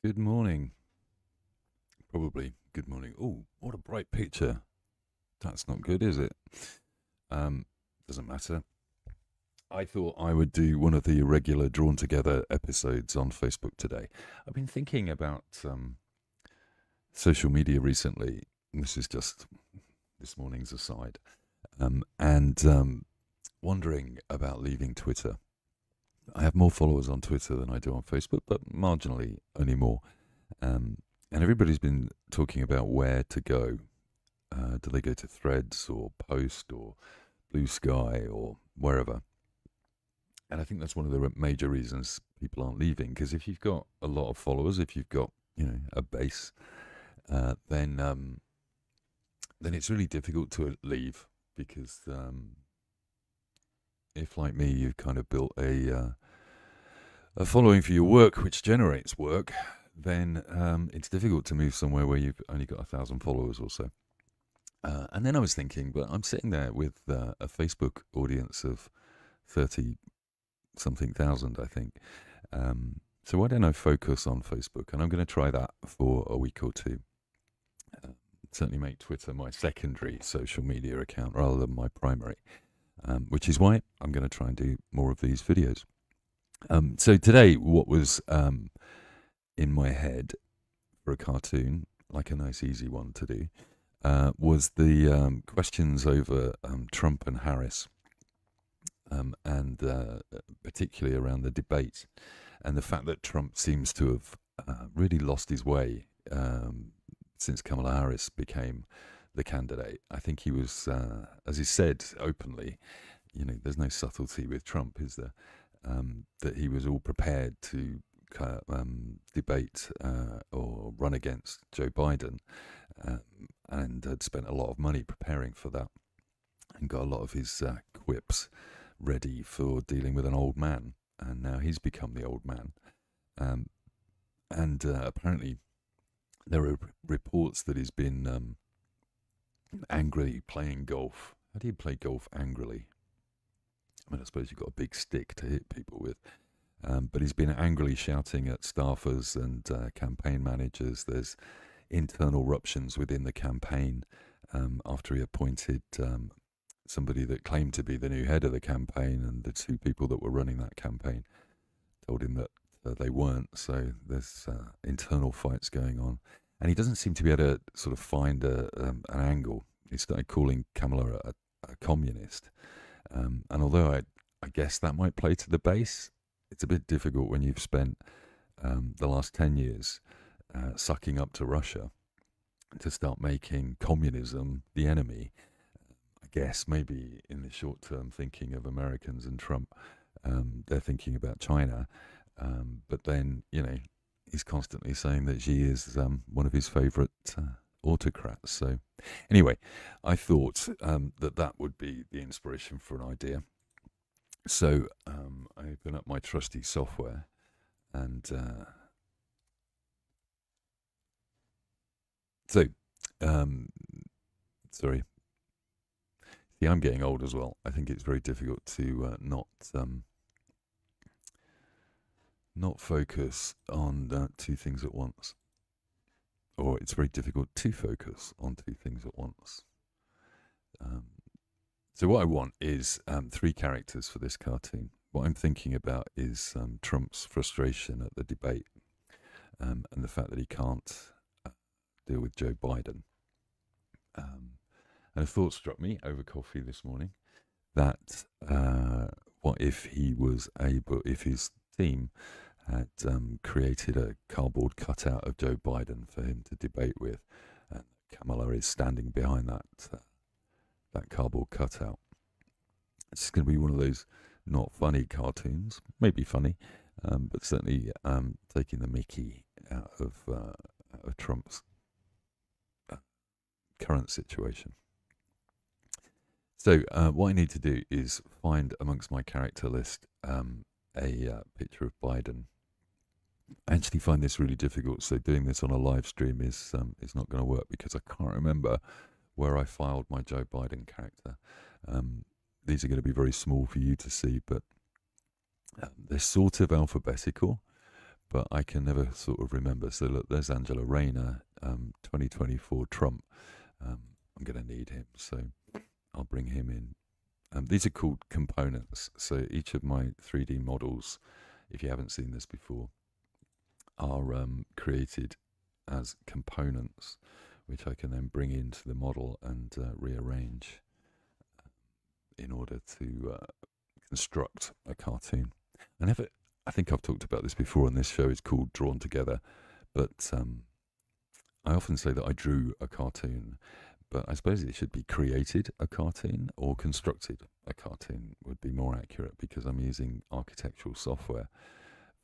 Good morning. Probably good morning. Oh, what a bright picture. That's not good, is it? Um, doesn't matter. I thought I would do one of the irregular drawn together episodes on Facebook today. I've been thinking about social media recently. This is just this morning's aside. And wondering about leaving Twitter. I have more followers on Twitter than I do on Facebook, but marginally only more. Um, and everybody's been talking about where to go. Do they go to Threads or Post or Blue Sky or wherever? And I think that's one of the major reasons people aren't leaving. Because if you've got a lot of followers, if you've got a base, uh, then um, then it's really difficult to leave. Because if, like me, you've kind of built a following for your work, which generates work, then it's difficult to move somewhere where you've only got 1,000 followers or so. And then I was thinking, but I'm sitting there with a Facebook audience of 30 something thousand, I think. So why don't I focus on Facebook? And I'm going to try that for a week or two. Uh, Certainly make Twitter my secondary social media account rather than my primary, which is why I'm going to try and do more of these videos. So today, what was in my head for a cartoon, like a nice easy one to do, was the questions over Trump and Harris, and particularly around the debate, and the fact that Trump seems to have really lost his way since Kamala Harris became the candidate. I think he was, as he said openly, there's no subtlety with Trump, is there? That he was all prepared to debate or run against Joe Biden, um, and had spent a lot of money preparing for that, and got a lot of his quips ready for dealing with an old man. And now he's become the old man. Um, and apparently, there are reports that he's been angrily playing golf. How do you play golf angrily? I mean, I suppose you've got a big stick to hit people with. But he's been angrily shouting at staffers and campaign managers. There's internal ruptions within the campaign after he appointed somebody that claimed to be the new head of the campaign, and the two people that were running that campaign told him that they weren't. So there's internal fights going on, and he doesn't seem to be able to sort of find an angle. He started calling Kamala a communist, and although I guess that might play to the base, it's a bit difficult when you've spent the last 10 years sucking up to Russia to start making communism the enemy. I guess maybe in the short term, thinking of Americans and Trump, they're thinking about China. But then, he's constantly saying that Xi is one of his favorite autocrats. So, anyway, I thought that would be the inspiration for an idea. So I open up my trusty software, and so sorry. See, I'm getting old as well. I think it's very difficult to not focus on two things at once, or it's very difficult to focus on two things at once. Um, so what I want is three characters for this cartoon. What I'm thinking about is Trump's frustration at the debate, and the fact that he can't deal with Joe Biden. And a thought struck me over coffee this morning that what if he was able, if his team had created a cardboard cutout of Joe Biden for him to debate with, and Kamala is standing behind that cardboard cutout. It's going to be one of those not funny cartoons, maybe funny, but certainly taking the Mickey out of Trump's current situation. So what I need to do is find amongst my character list a picture of Biden. I actually find this really difficult, so doing this on a live stream is not going to work because I can't remember where I filed my Joe Biden character. These are going to be very small for you to see, but they're sort of alphabetical, but I can never sort of remember. So look, there's Angela Rayner, 2024 Trump. I'm going to need him, so I'll bring him in. These are called components. So each of my 3D models, if you haven't seen this before, are created as components, which I can then bring into the model and rearrange in order to construct a cartoon. I think I've talked about this before on this show. It's called Drawn Together, but I often say that I drew a cartoon, but I suppose it should be created a cartoon or constructed a cartoon would be more accurate, because I'm using architectural software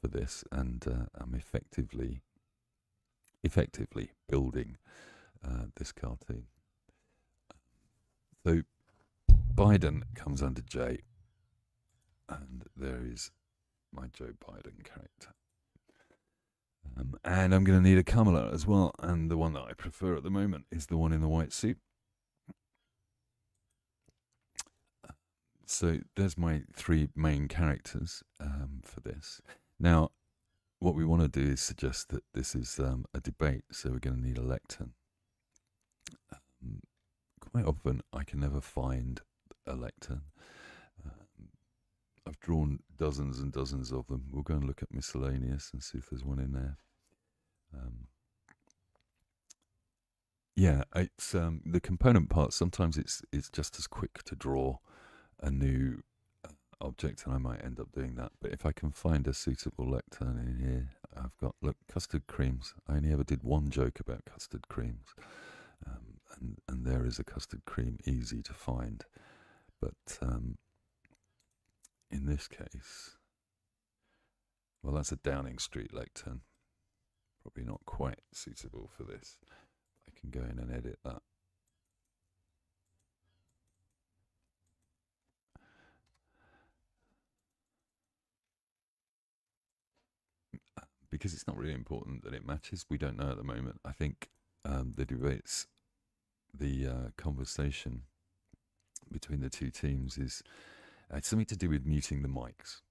for this, and I'm effectively building this cartoon. So Biden comes under J, and there is my Joe Biden character. And I'm going to need a Kamala as well, and the one that I prefer at the moment is the one in the white suit. So there's my 3 main characters for this. Now, what we want to do is suggest that this is a debate, so we're going to need a lectern. Quite often, I can never find a lectern. I've drawn dozens and dozens of them. We'll go and look at miscellaneous and see if there's one in there. Yeah, it's the component part. Sometimes it's just as quick to draw a new object, and I might end up doing that. But if I can find a suitable lectern in here, I've got, look, custard creams. I only ever did one joke about custard creams, and there is a custard cream, easy to find. But in this case, well, that's a Downing Street lectern. Probably not quite suitable for this. I can go in and edit that. Because it's not really important that it matches. We don't know at the moment. I think the debates, the conversation between the 2 teams is something to do with muting the mics.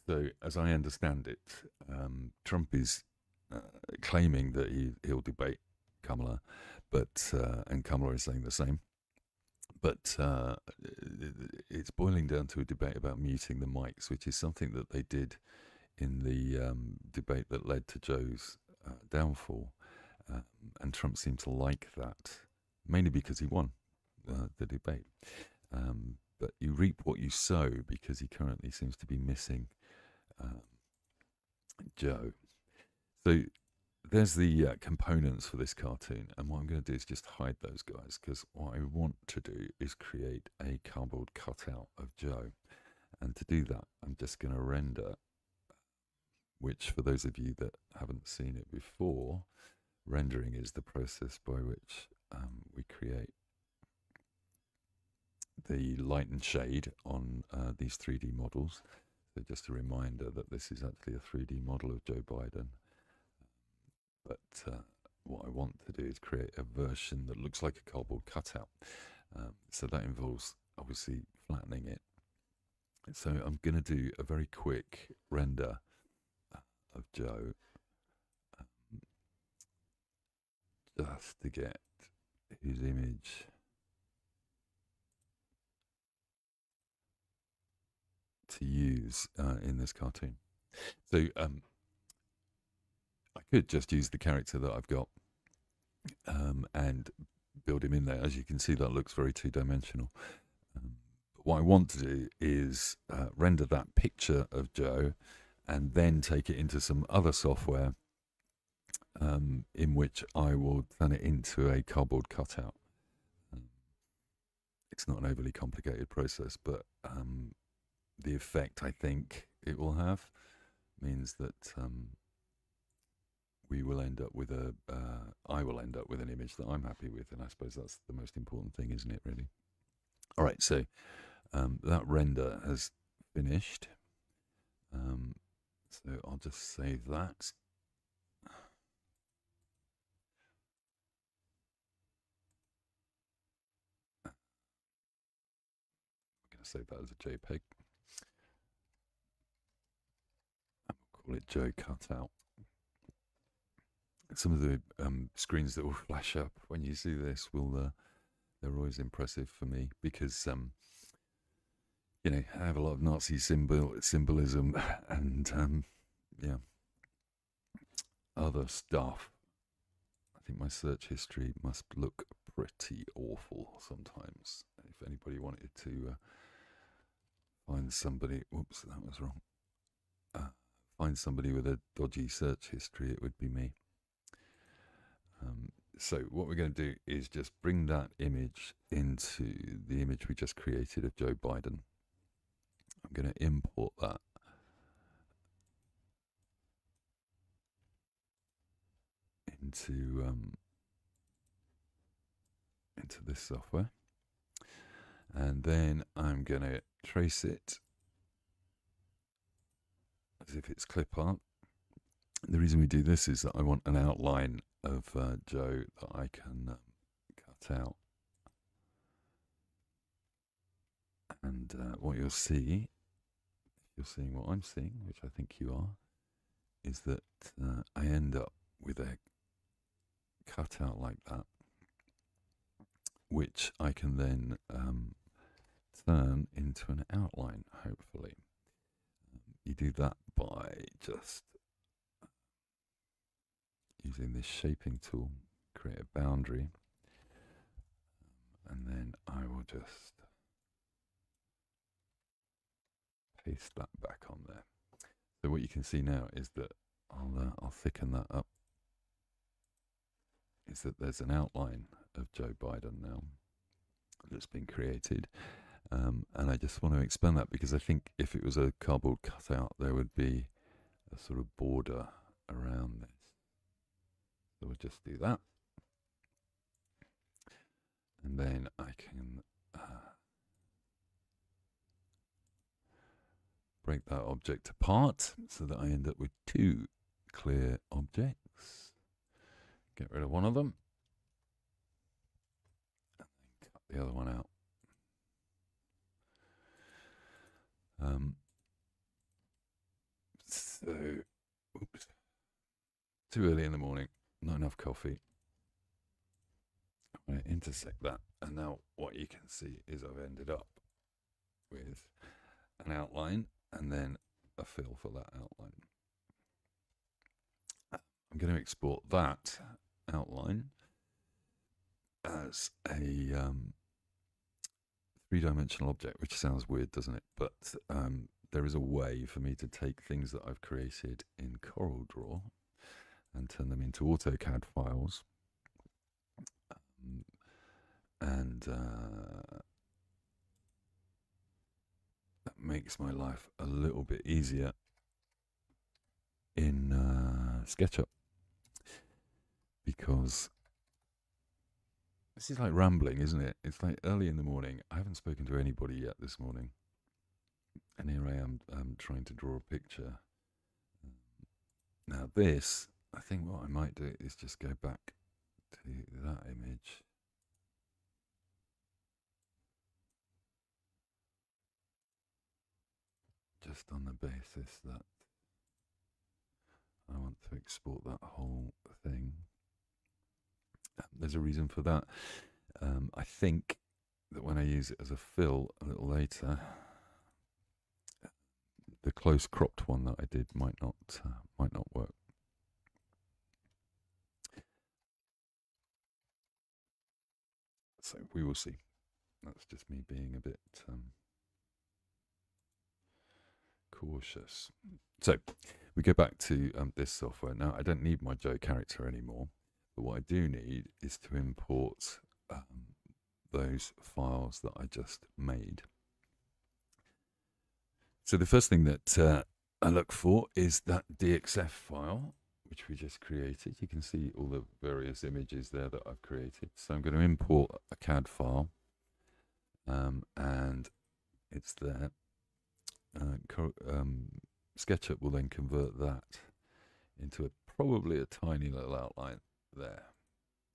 So as I understand it, Trump is claiming that he'll debate Kamala, but and Kamala is saying the same. But it's boiling down to a debate about muting the mics, which is something that they did in the debate that led to Joe's downfall. And Trump seemed to like that, mainly because he won the debate. But you reap what you sow, because he currently seems to be missing Joe. So there's the components for this cartoon, and what I'm going to do is just hide those guys, because what I want to do is create a cardboard cutout of Joe. And to do that, I'm just going to render, which for those of you that haven't seen it before, rendering is the process by which we create the light and shade on these 3D models. So just a reminder that this is actually a 3D model of Joe Biden. But what I want to do is create a version that looks like a cardboard cutout. So that involves obviously flattening it. So I'm going to do a very quick render of Joe, just to get his image to use in this cartoon. So I could just use the character that I've got and build him in there. As you can see, that looks very 2-dimensional. What I want to do is render that picture of Joe and then take it into some other software in which I will turn it into a cardboard cutout. It's not an overly complicated process, but the effect I think it will have means that we will end up with I will end up with an image that I'm happy with, and I suppose that's the most important thing, isn't it, really? All right, so that render has finished. So I'll just save that. I'm going to save that as a JPEG. And we'll call it Joe Cutout. some of the screens that will flash up when you see this will they're always impressive for me because you know, I have a lot of Nazi symbolism and yeah, other stuff. I think my search history must look pretty awful sometimes. If anybody wanted to find somebody, whoops, that was wrong. Find somebody with a dodgy search history, it would be me. So what we're going to do is just bring that image into the image we just created of Joe Biden. I'm going to import that into this software, and then I'm going to trace it as if it's clip art. The reason we do this is that I want an outline of Joe that I can cut out. And what you'll see, if you're seeing what I'm seeing, which I think you are, is that I end up with a cutout like that, which I can then turn into an outline, hopefully. You do that by just using this shaping tool, create a boundary, and then I will just paste that back on there. So what you can see now is that I'll thicken that up. Is that there's an outline of Joe Biden now that's been created, and I just want to expand that because I think if it was a cardboard cutout, there would be a sort of border around this. So we'll just do that. And then I can break that object apart so that I end up with two clear objects. Get rid of one of them. And then cut the other one out. So, oops. Too early in the morning. Not enough coffee. I'm going to intersect that, and now what you can see is I've ended up with an outline and then a fill for that outline. I'm going to export that outline as a three-dimensional object, which sounds weird, doesn't it? But there is a way for me to take things that I've created in CorelDRAW and turn them into AutoCAD files. And that makes my life a little bit easier in SketchUp, because this is like rambling, isn't it? It's like early in the morning. I haven't spoken to anybody yet this morning, and here I am trying to draw a picture. Now this, I think what I might do is just go back to that image. Just on the basis that I want to export that whole thing. There's a reason for that. I think that when I use it as a fill a little later, the close cropped one that I did might not work. So we will see. That's just me being a bit cautious. So we go back to this software. Now I don't need my Joe character anymore, but what I do need is to import those files that I just made. So the first thing that I look for is that DXF file, which we just created. You can see all the various images there that I've created. So I'm going to import a CAD file, and it's there. SketchUp will then convert that into probably a tiny little outline there.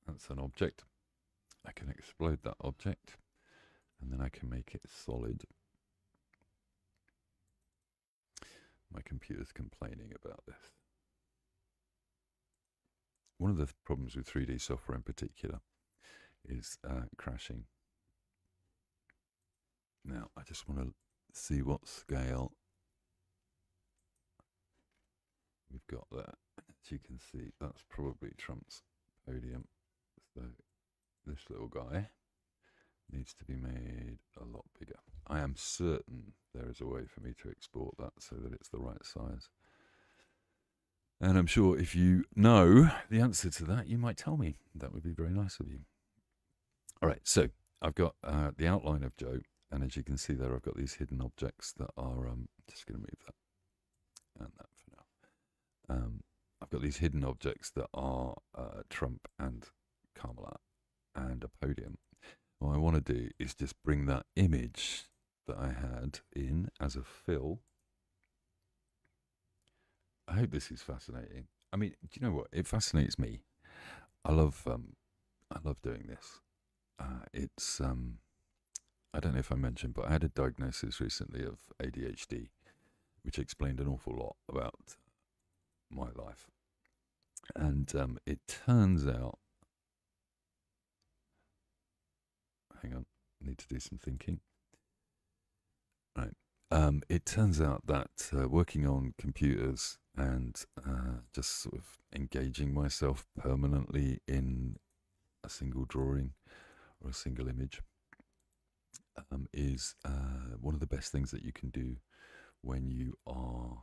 That's an object. I can explode that object, and then I can make it solid. My computer's complaining about this. one of the problems with 3D software in particular is crashing. Now, I just want to see what scale we've got there. As you can see, that's probably Trump's podium. So this little guy needs to be made a lot bigger. I am certain there is a way for me to export that so that it's the right size. And I'm sure if you know the answer to that, you might tell me. That would be very nice of you. All right, so I've got the outline of Joe. And as you can see there, I've got these hidden objects that are, just going to move that and that for now. I've got these hidden objects that are Trump and Kamala and a podium. What I want to do is just bring that image that I had in as a fill. I hope this is fascinating. I mean, do you know what? It fascinates me. I love doing this. It's I don't know if I mentioned, but I had a diagnosis recently of ADHD, which explained an awful lot about my life. And it turns out, hang on, I need to do some thinking. Right. It turns out that working on computers and just sort of engaging myself permanently in a single drawing or a single image is one of the best things that you can do when you are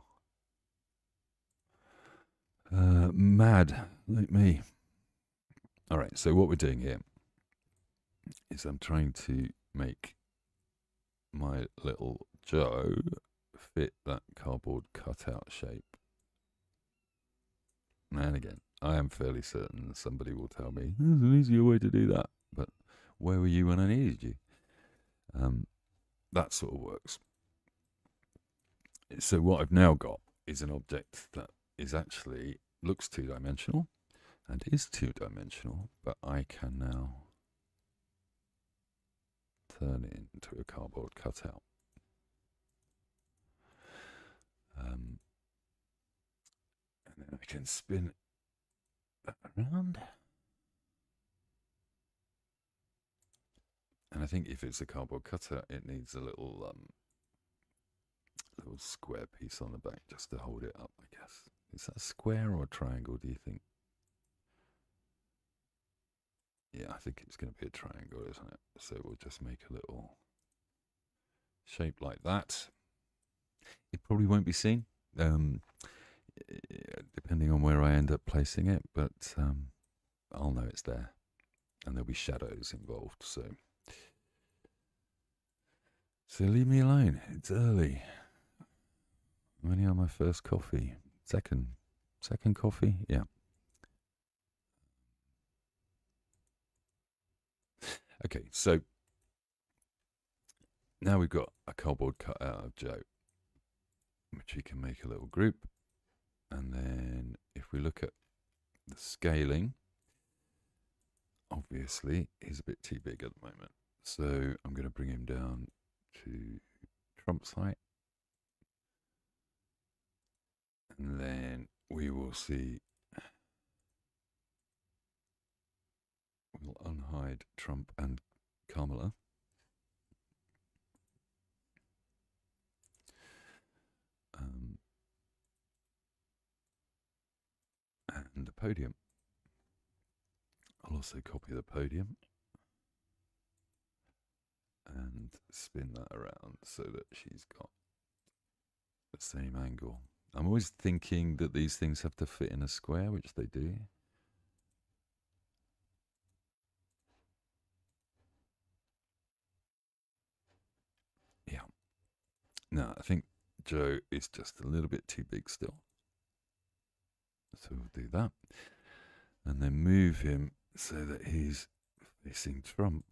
mad like me. All right, so what we're doing here is I'm trying to make my little Joe fit that cardboard cutout shape. And again, I am fairly certain somebody will tell me there's an easier way to do that, but where were you when I needed you? That sort of works. So what I've now got is an object that is actually looks two-dimensional and is two-dimensional, but I can now turn it into a cardboard cutout. And then I can spin that around. And I think if it's a cardboard cutout, it needs a little little square piece on the back just to hold it up, I guess. Is that a square or a triangle, do you think? Yeah, I think it's going to be a triangle, isn't it? So we'll just make a little shape like that. It probably won't be seen, depending on where I end up placing it, but I'll know it's there. And there'll be shadows involved, so leave me alone. It's early. I'm only on my first coffee. Second coffee? Yeah. Okay, so now we've got a cardboard cut out of Joe, which we can make a little group. And then if we look at the scaling, obviously he's a bit too big at the moment. So I'm going to bring him down to Trump's height. And then we will see, we'll unhide Trump and Kamala. And the podium. I'll also copy the podium and spin that around so that she's got the same angle. I'm always thinking that these things have to fit in a square, which they do. Yeah. Now, I think Joe is just a little bit too big still. So we'll do that. And then move him so that he's facing Trump.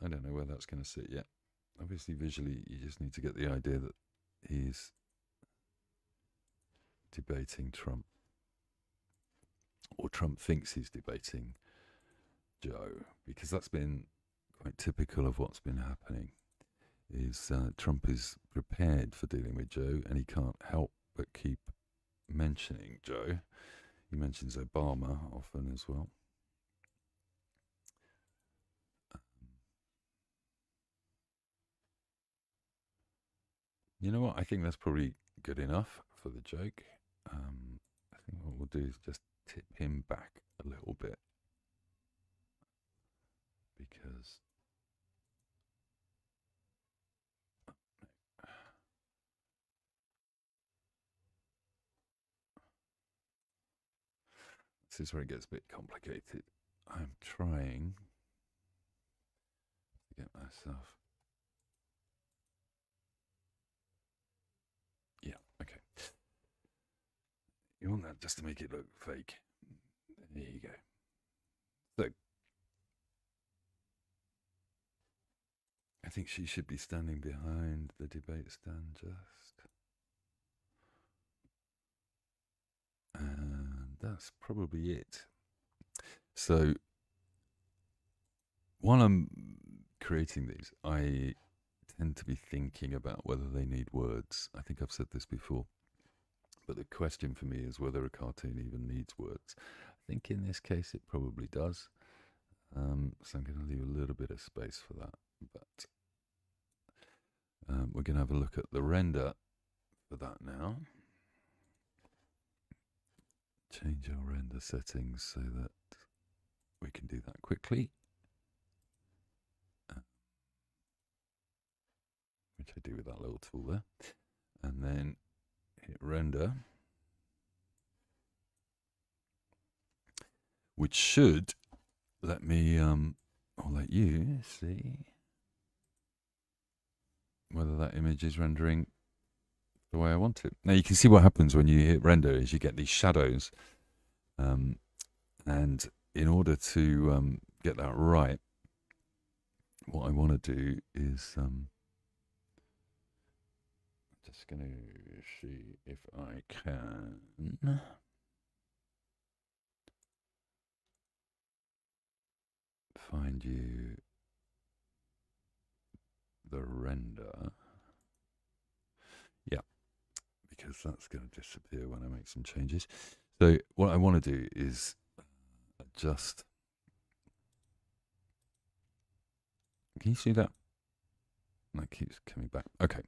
I don't know where that's going to sit yet. Obviously, visually, you just need to get the idea that he's debating Trump. Or Trump thinks he's debating Joe, because that's been quite typical of what's been happening. Is Trump is prepared for dealing with Joe, and he can't help but keep mentioning Joe. He mentions Obama often as well. You know what? I think that's probably good enough for the joke. I think what we'll do is just tip him back a little bit because this is where it gets a bit complicated. I'm trying to get myself. Yeah, okay. You want that just to make it look fake. There you go. So, I think she should be standing behind the debate stand just. And that's probably it. So, while I'm creating these, I tend to be thinking about whether they need words. I think I've said this before. But the question for me is whether a cartoon even needs words. I think in this case it probably does. So I'm going to leave a little bit of space for that. But we're going to have a look at the render for that now. Change our render settings so that we can do that quickly. Which I do with that little tool there. And then hit render. Which should let me, or let you see whether that image is rendering the way I want it. Now you can see what happens when you hit render is you get these shadows. And in order to get that right, what I want to do is just going to see if I can find you the render. Yeah, because that's going to disappear when I make some changes. So what I want to do is adjust. Can you see that? That keeps coming back. Okay.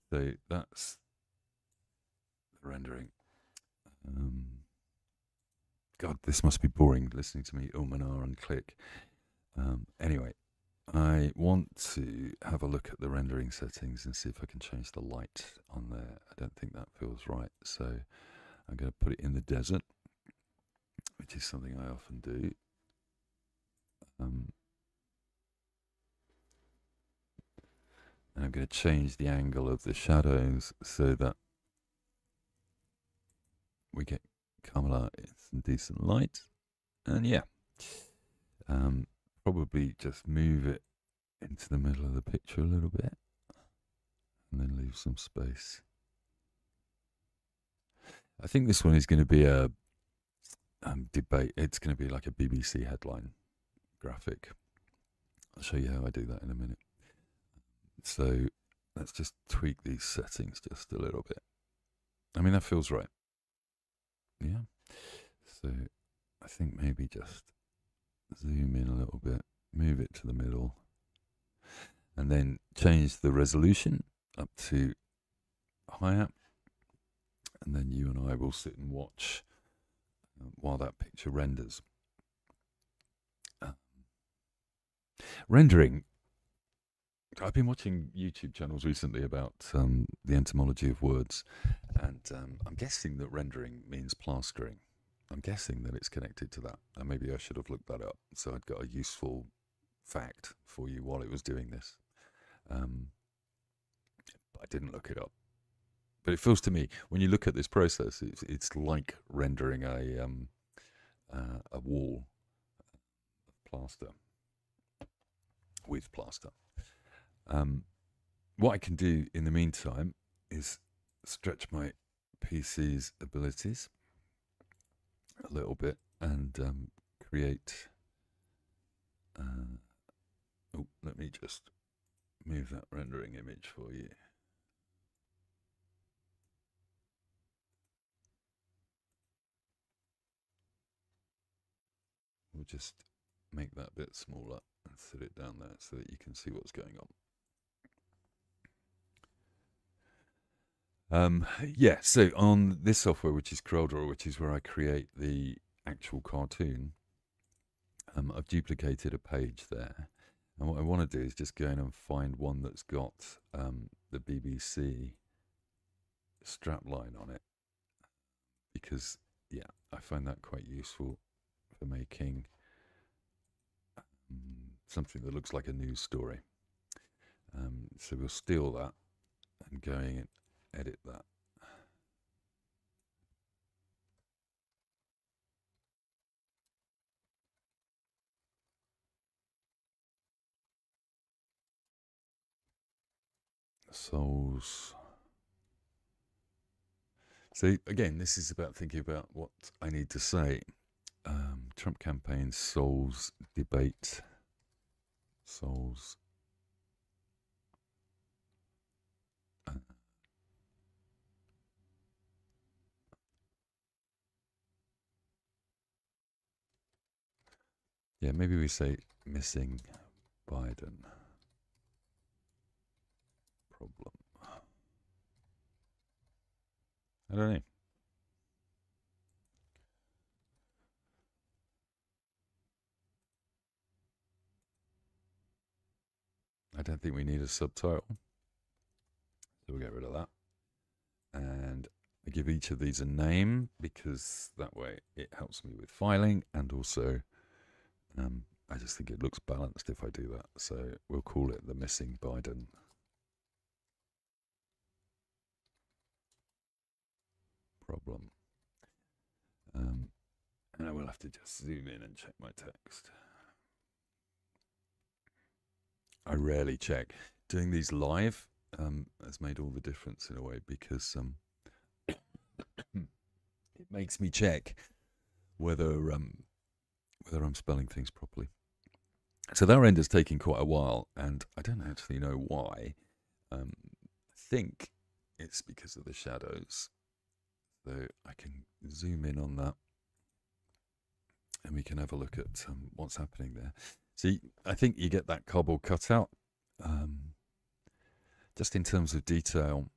So that's the rendering. God, this must be boring listening to me and ah and click. Anyway, I want to have a look at the rendering settings and see if I can change the light on there. I don't think that feels right. So I'm going to put it in the desert, which is something I often do. And I'm going to change the angle of the shadows so that we get Kamala some decent light. And yeah, probably just move it into the middle of the picture a little bit and then leave some space. I think this one is going to be a debate. It's going to be like a BBC headline graphic. I'll show you how I do that in a minute. So let's just tweak these settings just a little bit. I mean, that feels right. Yeah. So I think maybe just zoom in a little bit, move it to the middle, and then change the resolution up to higher. And then you and I will sit and watch while that picture renders. Rendering. I've been watching YouTube channels recently about the etymology of words, and I'm guessing that rendering means plastering. I'm guessing that it's connected to that, and maybe I should have looked that up so I'd got a useful fact for you while it was doing this. But I didn't look it up. But it feels to me, when you look at this process, it's like rendering a wall of plaster with plaster. What I can do in the meantime is stretch my PC's abilities a little bit and create. Let me just move that rendering image for you. just make that bit smaller and set it down there so that you can see what's going on. Yeah, so on this software, which is CorelDRAW, which is where I create the actual cartoon, I've duplicated a page there. And what I want to do is just go in and find one that's got the BBC strapline on it. Because, yeah, I find that quite useful for making something that looks like a news story. So we'll steal that and go in and edit that. Souls. So again, this is about thinking about what I need to say. Trump campaign, Souls debate, Souls. Yeah, maybe we say missing Biden problem. I don't know. I don't think we need a subtitle. So we'll get rid of that. And I give each of these a name because that way it helps me with filing, and also I just think it looks balanced if I do that. So we'll call it the missing Biden problem. And I will have to just zoom in and check my text. I rarely check. Doing these live has made all the difference in a way, because it makes me check whether I'm spelling things properly. So that render's taking quite a while, and I don't actually know why. I think it's because of the shadows. So I can zoom in on that, and we can have a look at what's happening there. See, I think you get that cobble cutout. Just in terms of detail,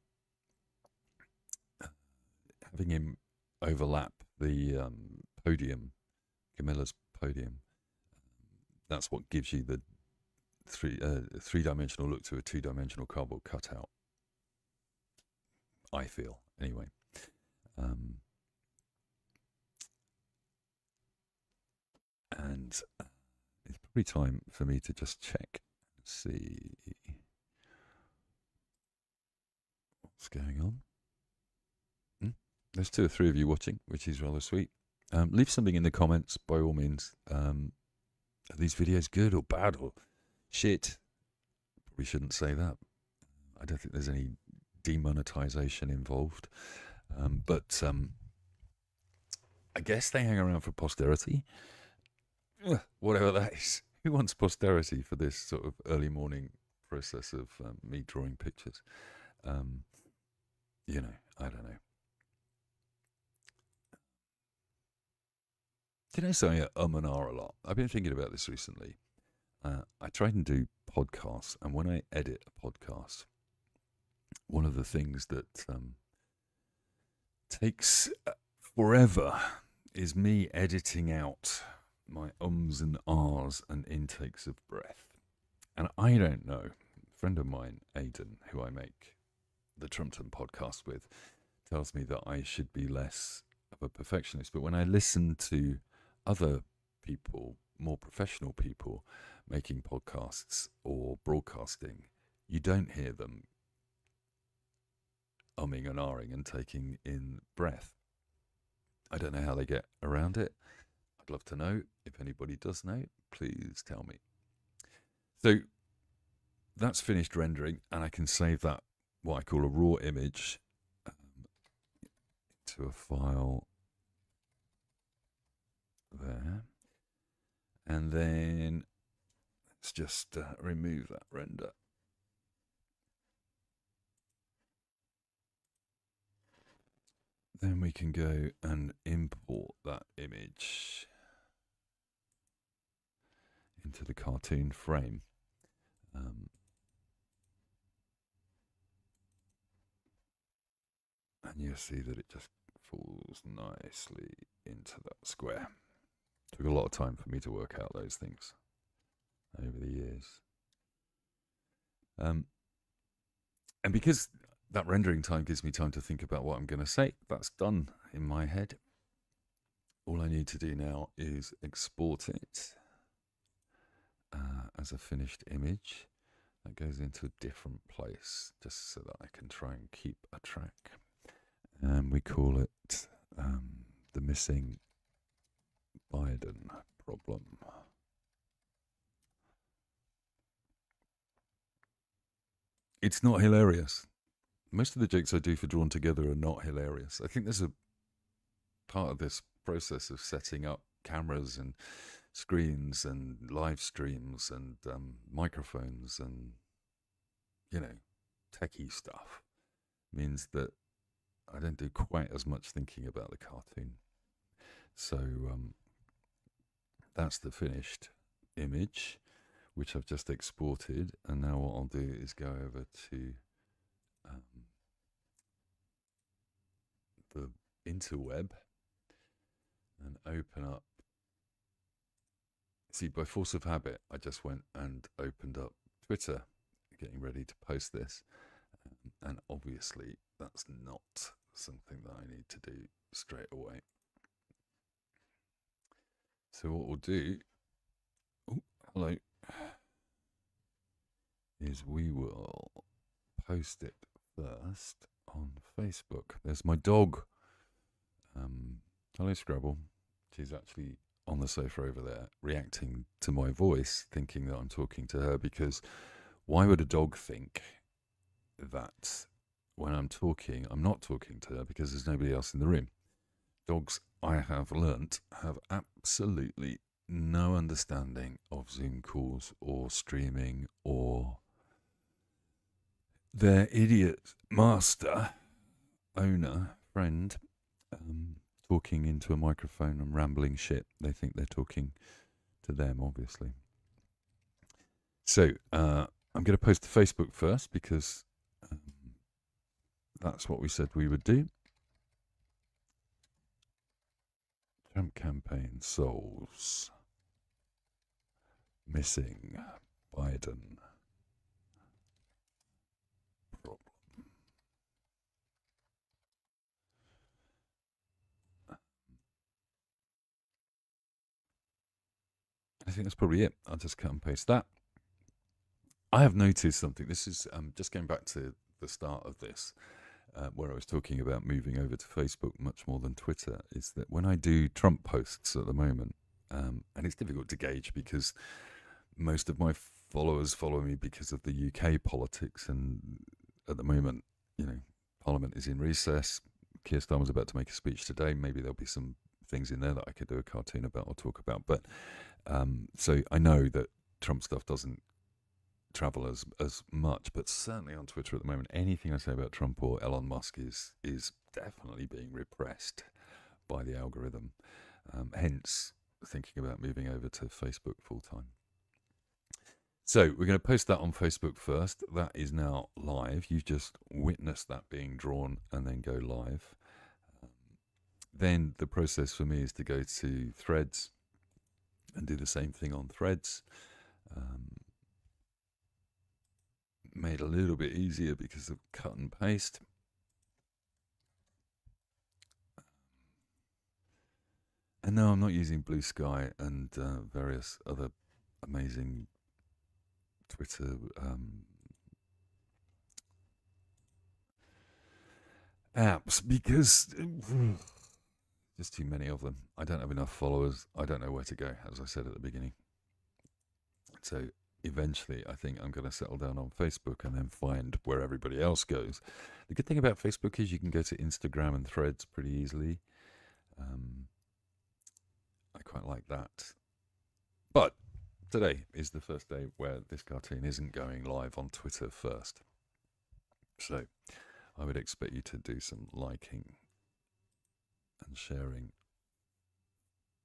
having him overlap the podium, Camilla's podium, that's what gives you the three-dimensional look to a two-dimensional cardboard cutout. I feel, anyway. And it's probably time for me to just check, see what's going on. There's 2 or 3 of you watching, which is rather sweet. Leave something in the comments, by all means. Are these videos good or bad or shit? Probably shouldn't say that. I don't think there's any demonetization involved. But I guess they hang around for posterity. Whatever that is. Who wants posterity for this sort of early morning process of me drawing pictures? You know, I don't know. Do you know something? And ah a lot. I've been thinking about this recently. I try and do podcasts, and when I edit a podcast, one of the things that takes forever is me editing out my ums and ahs and intakes of breath. And I don't know. A friend of mine, Aidan, who I make the Trumpton podcast with, tells me that I should be less of a perfectionist. But when I listen to other people, more professional people, making podcasts or broadcasting, you don't hear them umming and ahhing and taking in breath. I don't know how they get around it. I'd love to know. If anybody does know, please tell me. So that's finished rendering, and I can save that, what I call a raw image, to a file there. And then let's just remove that render. Then we can go and import that image. into the cartoon frame. And you'll see that it just falls nicely into that square. Took a lot of time for me to work out those things over the years. And because that rendering time gives me time to think about what I'm going to say, that's done in my head. All I need to do now is export it as a finished image. That goes into a different place just so that I can try and keep a track. And we call it the missing Biden problem. It's not hilarious. Most of the jokes I do for Drawn Together are not hilarious. I think there's a part of this process of setting up cameras and screens and live streams and microphones and, you know, techie stuff means that I don't do quite as much thinking about the cartoon. So that's the finished image, which I've just exported. And now what I'll do is go over to the interweb and open up. See, by force of habit, I just went and opened up Twitter, getting ready to post this. And obviously, that's not something that I need to do straight away. So what we'll do, hello, is we will post it first on Facebook. There's my dog. Hello, Scrabble. She's actually on the sofa over there, reacting to my voice, thinking that I'm talking to her, because why would a dog think that when I'm talking, I'm not talking to her because there's nobody else in the room? Dogs, I have learnt, have absolutely no understanding of Zoom calls or streaming or their idiot master, owner, friend, talking into a microphone and rambling shit. They think they're talking to them, obviously. So I'm going to post to Facebook first because that's what we said we would do. Trump campaign solves missing Biden problem. I think that's probably it. I'll just cut and paste that. I have noticed something. This is just going back to the start of this, where I was talking about moving over to Facebook much more than Twitter, is that when I do Trump posts at the moment, and it's difficult to gauge because most of my followers follow me because of the UK politics, and at the moment, you know, Parliament is in recess. Keir Starmer's about to make a speech today. Maybe there'll be some things in there that I could do a cartoon about or talk about. But so I know that Trump stuff doesn't travel as much, but certainly on Twitter at the moment, anything I say about Trump or Elon Musk is definitely being repressed by the algorithm. Hence, thinking about moving over to Facebook full time. So we're going to post that on Facebook first. That is now live. You've just witnessed that being drawn and then go live. Then the process for me is to go to Threads and do the same thing on Threads. Made a little bit easier because of cut and paste. And no, I'm not using Blue Sky and various other amazing Twitter apps because just too many of them. I don't have enough followers. I don't know where to go, as I said at the beginning. So eventually, I think I'm going to settle down on Facebook and then find where everybody else goes. The good thing about Facebook is you can go to Instagram and Threads pretty easily. I quite like that. But today is the first day where this cartoon isn't going live on Twitter first. So I would expect you to do some liking and sharing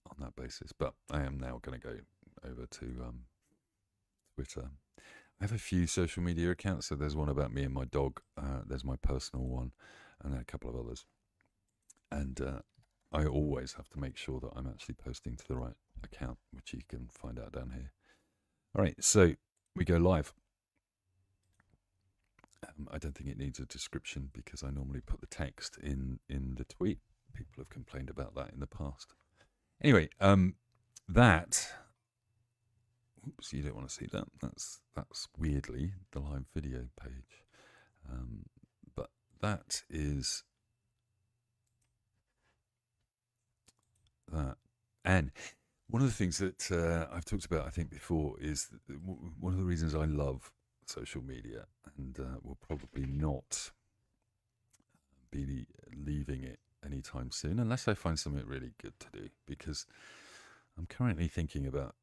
on that basis. But I am now going to go over to Twitter. I have a few social media accounts. So there's one about me and my dog. There's my personal one, and then a couple of others. And I always have to make sure that I'm actually posting to the right account, which you can find out down here. All right, so we go live. I don't think it needs a description because I normally put the text in the tweet. People have complained about that in the past. Anyway, that. Oops, you don't want to see that. That's weirdly the live video page. But that is that. And one of the things that I've talked about, I think, before is one of the reasons I love social media and will probably not be leaving it anytime soon unless I find something really good to do, because I'm currently thinking about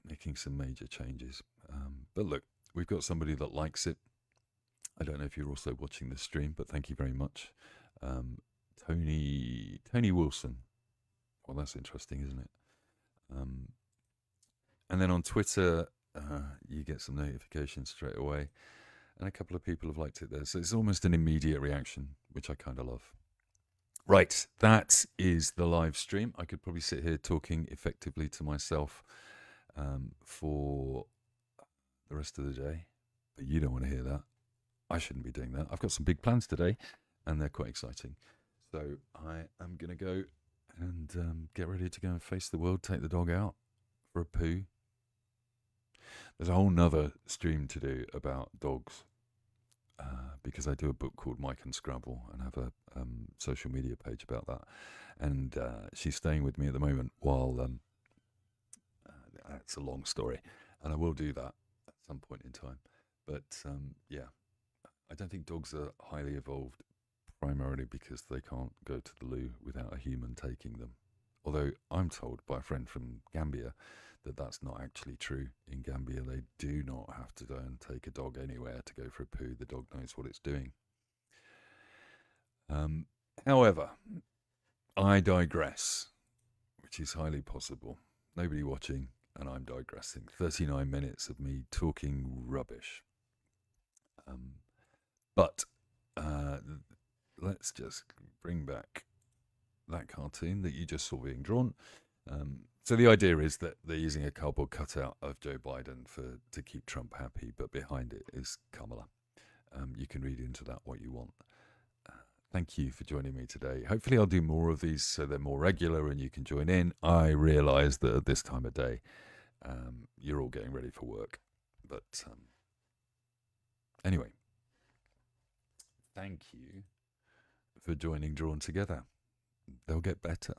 making some major changes. But look, we've got somebody that likes it. I don't know if you're also watching the stream, but thank you very much. Tony Wilson. Well, that's interesting, isn't it? And then on Twitter, you get some notifications straight away. And a couple of people have liked it there. So it's almost an immediate reaction, which I kind of love. Right, that is the live stream. I could probably sit here talking effectively to myself for the rest of the day, but you don't want to hear that. I shouldn't be doing that. I've got some big plans today, and they're quite exciting. So I am going to go and get ready to go and face the world, take the dog out for a poo. There's a whole nother stream to do about dogs, because I do a book called Mike and Scrabble and have a social media page about that. And she's staying with me at the moment while it's a long story, and I will do that at some point in time. But yeah, I don't think dogs are highly evolved primarily because they can't go to the loo without a human taking them. Although I'm told by a friend from Gambia that that's not actually true. In Gambia, they do not have to go and take a dog anywhere to go for a poo. The dog knows what it's doing. However, I digress, which is highly possible. Nobody watching, and I'm digressing. 39 minutes of me talking rubbish. But let's just bring back that cartoon that you just saw being drawn. So the idea is that they're using a cardboard cutout of Joe Biden to keep Trump happy, but behind it is Kamala. You can read into that what you want. Thank you for joining me today. Hopefully I'll do more of these so they're more regular and you can join in. I realise that at this time of day, you're all getting ready for work. But anyway, thank you for joining Drawn Together. They'll get better.